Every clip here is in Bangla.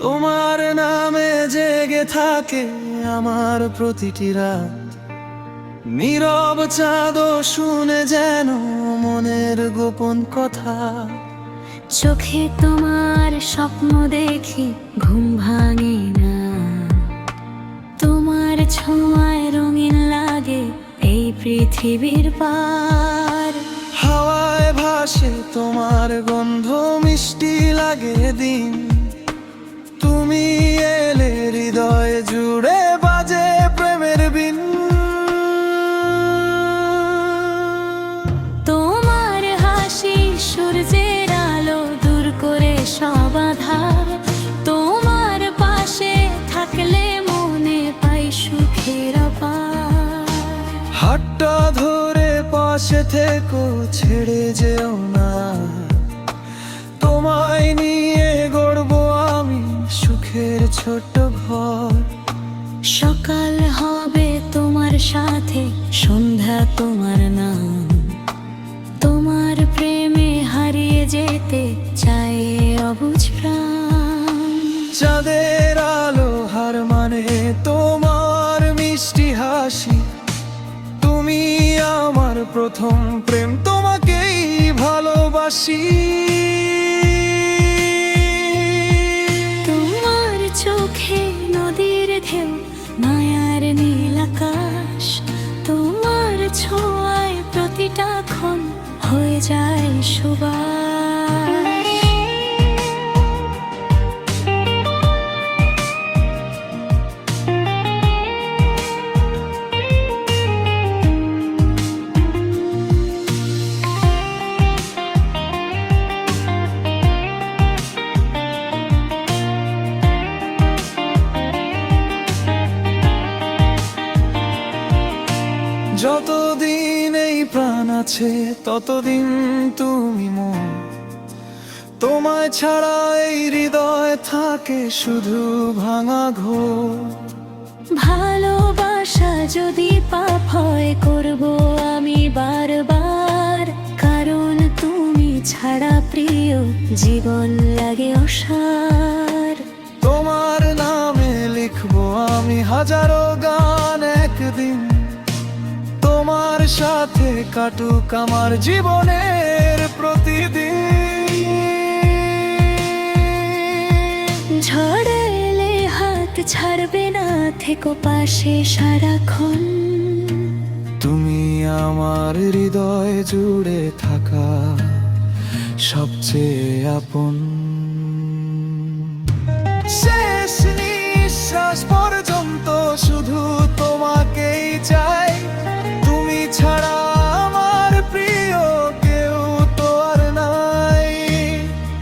তোমার নামে জেগে থাকে আমার প্রতিটি রাত, নীরব চাঁদও শুনে যেন মনের গোপন কথা। চোখে তোমার স্বপ্ন দেখি ঘুম ভাঙে না, তোমার ছোঁয়ায় রঙিন লাগে এই পৃথিবীর পার। হাওয়ায় ভাসে তোমার গন্ধ, মিষ্টি লাগে দিন। তুমি এলে হৃদয় জুড়ে বাজে প্রেমের বিন। তোমার হাসি সূর্যের আলো দূর করে সব আঁধার, তোমার পাশে থাকলে মনে পাই সুখের অপার। হাতটা ধরে পাশে থেকো, ছেড়ে যেও না, তোমায় নিয়ে গড়বো আমি সুখের ছোট্ট ঘর। সকাল হবে তোমার সাথে, সন্ধ্যা তোমার নাম, তোমার প্রেমে হারিয়ে যেতে চায় অবুঝ প্রাণ। চাঁদের আলো হার মানে তোমার মিষ্টি হাসি, তুমি আমার প্রথম প্রেম, তোমাকেই ভালোবাসি। তোমার চোখে নদীর ঢেউ, মায়ার নীল আকাশ, তোমার ছোঁয়ায় প্রতিটা ক্ষণ হয়ে যায় সুবাস। যতদিন এই প্রাণ আছে ততদিন তুমি মন, তোমায় ছাড়া এই হৃদয় থাকে শুধু ভাঙা ঘোর। ভালোবাসা যদি পাপ হয় করব আমি বারবার, কারণ তুমি ছাড়া প্রিয় জীবন লাগে অসার। তোমার নামে লিখবো আমি হাজারো গান একদিন, তোমার সাথে কাটুক আমার জীবনের প্রতিদিন। ঝড় এলে হাত ছাড়বে না, থেকো পাশে সারাক্ষণ। তুমি আমার হৃদয় জুড়ে থাকা সবচেয়ে আপন। শেষ নিঃশ্বাস পর্যন্ত শুধু তোমাকেই চাই, তুমি ছাড়া আমার প্রিয় কেউ তো আর নাই।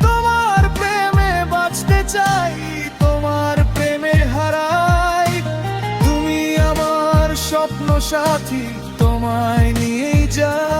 তোমার প্রেমে বাঁচতে চাই, তোমার প্রেমে হারাই, তুমি আমার স্বপ্ন সাথী, তোমায় নিয়েই যাই।